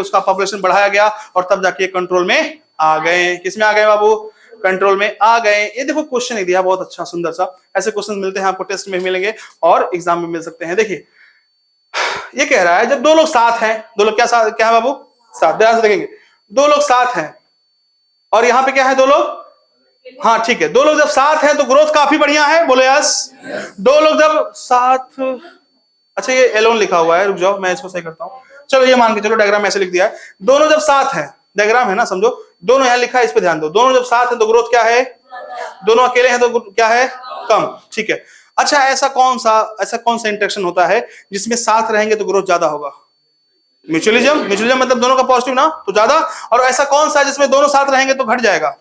उसका पॉपुलेशन बढ़ाया गया और तब जाके कंट्रोल में आ गए। किसमें आ गए बाबू? कंट्रोल में आ गए। ये देखो क्वेश्चन एक दिया बहुत अच्छा सुंदर सा, ऐसे क्वेश्चन मिलते हैं आपको, टेस्ट में मिलेंगे और एग्जाम में मिल सकते हैं। देखिए ये कह रहा है जब दो लोग साथ हैं, दो लोग क्या है बाबू? साथ। ध्यान से देखेंगे, दो लोग साथ हैं और यहाँ पे क्या है? दो लोग, हाँ ठीक है, दो लोग जब साथ हैं तो ग्रोथ काफी बढ़िया है, बोलो यस। दो लोग जब साथ, अच्छा ये एलोन लिखा हुआ है, रुक जाओ मैं इसको सही करता हूँ। चलो ये मान के चलो, डायग्राम ऐसे लिख दिया है, दोनों जब साथ हैं, डायग्राम है ना, समझो, दोनों यहाँ लिखा है, इस पे ध्यान दो, दोनों जब साथ हैं तो ग्रोथ क्या है? दोनों अकेले हैं तो क्या है? कम। ठीक है, अच्छा ऐसा कौन सा इंटरेक्शन होता है जिसमें साथ रहेंगे तो ग्रोथ ज्यादा होगा? म्यूचुअलिज्म। म्यूचुअलिज्म मतलब दोनों का पॉजिटिव ना, तो ज्यादा। और ऐसा कौन सा जिसमें दोनों साथ रहेंगे तो घट जाएगा?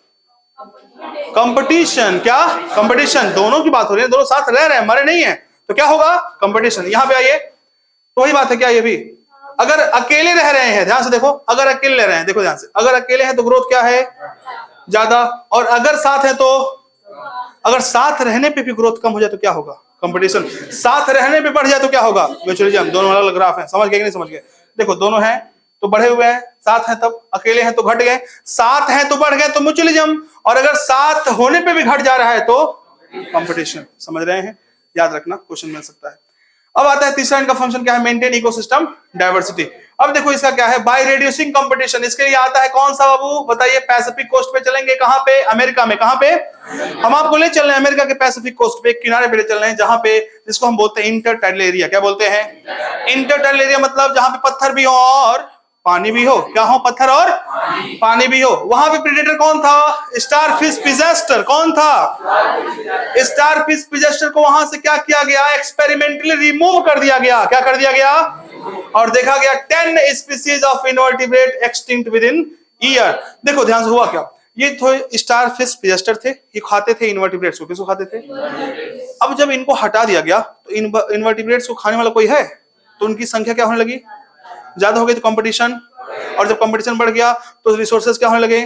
कंपटीशन। क्या? कंपटीशन। दोनों की बात हो रही है, दोनों साथ रह रहे हैं, मरे नहीं है, तो क्या होगा? कंपटीशन। यहां पे आइए, तो वही बात है क्या? ये भी अगर अकेले रह रहे हैं, ध्यान से देखो, अगर अकेले रह रहे हैं, देखो ध्यान से, अगर अकेले हैं तो ग्रोथ क्या है? ज्यादा। और अगर साथ है तो, अगर साथ रहने पे भी ग्रोथ कम हो जाए तो क्या होगा? कंपटीशन। साथ रहने पे बढ़ जाए तो क्या होगा? म्यूचुअलिज्म। दोनों अलग अलग ग्राफ है, समझ गए कि नहीं समझ गए? देखो दोनों हैं तो बढ़े हुए हैं, साथ हैं तब, अकेले हैं तो घट गए, साथ हैं तो बढ़ गए तो म्यूचुअलिज्म, और अगर साथ होने पे भी घट जा रहा है तो कंपटीशन। समझ रहे हैं? याद रखना, क्वेश्चन मिल सकता है। अब आता है तीसरा इनका फंक्शन क्या है? Maintain ecosystem diversity. अब देखो इसका क्या है? By reducing competition. इसके लिए आता है कौन सा बाबू? बताइए। पैसिफिक कोस्ट पे चलेंगे, कहां पे? अमेरिका में। कहां पे? हम आपको ले चल रहे हैं अमेरिका के पैसिफिक कोस्ट पे, किनारे पे ले चल रहे हैं, जहां पे, जिसको हम बोलते हैं इंटरटाइडल एरिया। क्या बोलते हैं? इंटरटाइडल एरिया मतलब जहां पे पत्थर भी हो और पानी भी हो। क्या हो? पत्थर और पानी भी हो। वहां पे प्रेडेटर कौन था? स्टारफिश पिजेस्टर। कौन था? स्टारफिश पिजेस्टर को वहां से क्या किया गया? एक्सपेरिमेंटली रिमूव कर दिया गया। क्या कर दिया गया? और देखा गया 10 species of invertebrate extinct with in year. देखो ध्यान से हुआ क्या? ये तो स्टारफिश पिजेस्टर थे, ये खाते थे इनवर्टिब्रेट्स को। किसको खाते थे? अब जब इनको हटा दिया गया तो इनवर्टिब्रेट्स को खाने वाला कोई है, तो उनकी संख्या क्या होने लगी? ज्यादा हो गई, तो कंपटीशन। और जब कंपटीशन बढ़ गया तो रिसोर्सेज क्या होने लगे?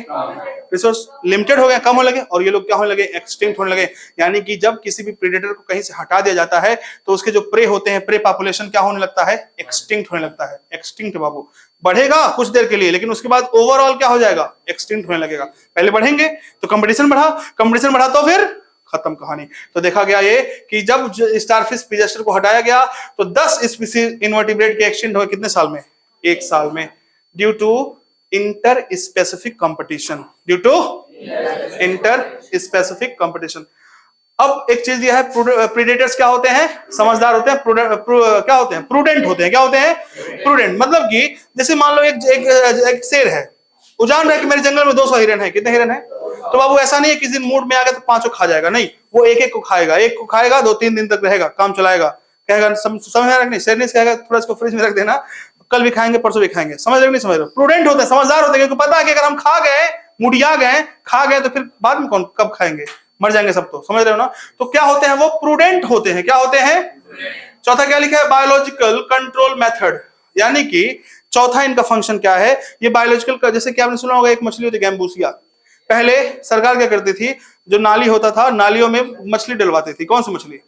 रिसोर्स लिमिटेड हो गए, कम होने लगे, और ये लोग क्या होने लगे? एक्सटिंक्ट होने लगे। यानी कि जब किसी भी प्रेडेटर को कहीं से हटा दिया जाता है तो उसके जो प्रे होते हैं, प्रे पॉपुलेशन क्या होने लगता है? एक्सटिंक्ट होने लगता है। एक्सटिंक्ट बाबू। बढ़ेगा कुछ देर के लिए, लेकिन उसके बाद ओवरऑल क्या हो जाएगा? एक्सटिंक्ट होने लगेगा। पहले बढ़ेंगे तो कंपटीशन बढ़ा, कंपटीशन बढ़ा तो फिर खत्म कहानी। तो देखा गया ये कि जब स्टारफिश पिजेस्टर को हटाया गया तो 10 स्पीसीज इनवर्टिब्रेट के एक्सटिंक्ट हुए। कितने साल में? 1 साल में। Due to interspecific competition. Due to interspecific competition. अब एक चीज यह है, प्रेडेटर्स क्या होते हैं? समझदार होते हैं। क्या होते हैं? प्रूडेंट होते हैं। क्या होते हैं? प्रूडेंट। मतलब कि जैसे मान लो एक शेर है, वो जान रहा है कि मेरे जंगल में 200 हिरन है। कितने हिरन है? तो बाबू ऐसा नहीं है किसी दिन मूड में आ गया तो 5 खा जाएगा, नहीं, वो एक एक को खाएगा, एक को खाएगा, 2-3 दिन तक रहेगा, काम चलाएगा। कहेगा समझ में नहीं, शेर नहीं कहेगा थोड़ा इसको फ्रिज में रख देना, कल भी खाएंगे परसों भी खाएंगे। समझ रहे नहीं समझ रहे? प्रूडेंट होते हैं, समझदार होते हैं, क्योंकि पता है कि अगर हम खा गए, मुड़िया गए, खा गए, तो फिर बाद में कौन कब खाएंगे? मर जाएंगे सब। तो समझ रहे हो ना? तो क्या होते हैं? वो प्रूडेंट होते हैं। क्या होते हैं? चौथा क्या लिखा है? Biological control method. यानी कि चौथा इनका फंक्शन क्या है? ये बायोलॉजिकल का, जैसे कि आपने सुना होगा एक मछली होती है गैम्बूसिया। पहले सरकार क्या करती थी? जो नाली होता था, नालियों में मछली डलवाती थी। कौन सी मछली?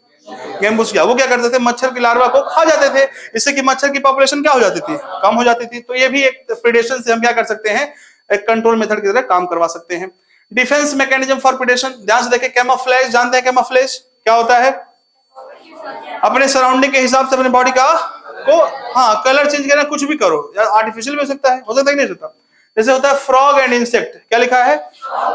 गैम्बूसिया। वो क्या करते थे? मच्छर की लार्वा को खा जाते थे, इससे कि मच्छर की पॉपुलेशन क्या हो जाती थी? कम हो जाती थी। तो ये भी एक प्रेडेशन से हम क्या कर सकते हैं? एक कंट्रोल मेथड की तरह काम करवा सकते हैं। Defence mechanism for predation. ध्यान से देखें, कैमोफ्लेज जानते हैं? कैमोफ्लेज क्या होता है? अपने सराउंडिंग के हिसाब से अपने बॉडी का को, हाँ, कलर चेंज करना, कुछ भी करो, आर्टिफिशियल भी हो सकता है कि नहीं होता। जैसे होता है फ्रॉग एंड इंसेक्ट। क्या लिखा है?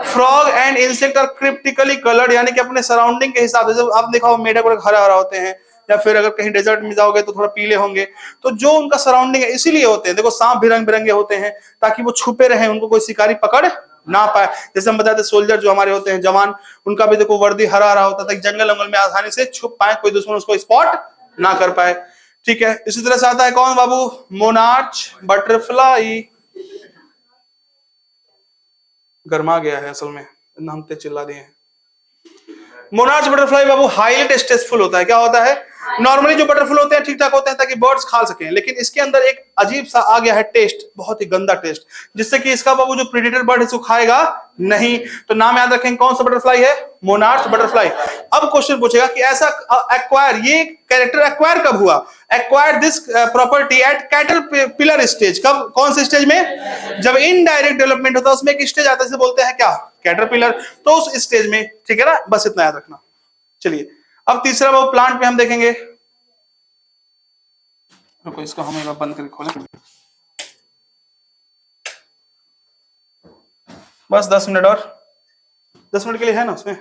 Frog and insect are cryptically coloured, यानी कि अपने सराउंडिंग के हिसाब से। आप देखा मेढक हरा हरा होते हैं, या फिर अगर कहीं डेजर्ट में जाओगे तो थोड़ा पीले होंगे। तो जो उनका सराउंडिंग है इसीलिए होते हैं। देखो सांप भी रंग बिरंगे होते हैं ताकि वो छुपे रहे, उनको कोई शिकारी पकड़ ना पाए। जैसे हम बताते सोल्जर जो हमारे होते हैं, जवान, उनका भी देखो वर्दी हरा हरा होता था, जंगल में आसानी से छुप पाए, कोई दुश्मन उसको स्पॉट ना कर पाए। ठीक है, इसी तरह से आता है कौन बाबू? Monarch butterfly. गरमा गया है असल में, नाम ते चिल्ला दिए हैं। मोनार्च बटरफ्लाई बाबू हाईली टेस्टफुल होता है। क्या होता है? नॉर्मली जो बटरफ्लाई होते हैं ठीक ठाक होते हैं ताकि बर्ड्स खा सकें, लेकिन इसके अंदर एक अजीब सा आ गया है टेस्ट, बहुत ही गंदा टेस्ट, जिससे कि इसका बाबू जो प्रेडेटर बर्ड है उसको खाएगा नहीं। तो नाम याद रखेंगे, कौन सा बटरफ्लाई है? Monarch butterfly. अब क्वेश्चन पूछेगा कि ऐसा एक्वायर, ये कैरेक्टर एक्वायर कब हुआ? Acquire this property eight caterpillar stage. कब, कौन से स्टेज में? जब इनडायरेक्ट डेवलपमेंट होता है उसमें एक स्टेज आता है जिसे बोलते हैं क्या? कैटरपिलर। तो उस स्टेज में, ठीक है ना, बस इतना याद रखना। चलिए अब तीसरा वो प्लांट में हम देखेंगे। रुको इसको हम एक बार बंद करके खोलें, बस 10 मिनट और, 10 मिनट के लिए है ना उसमें।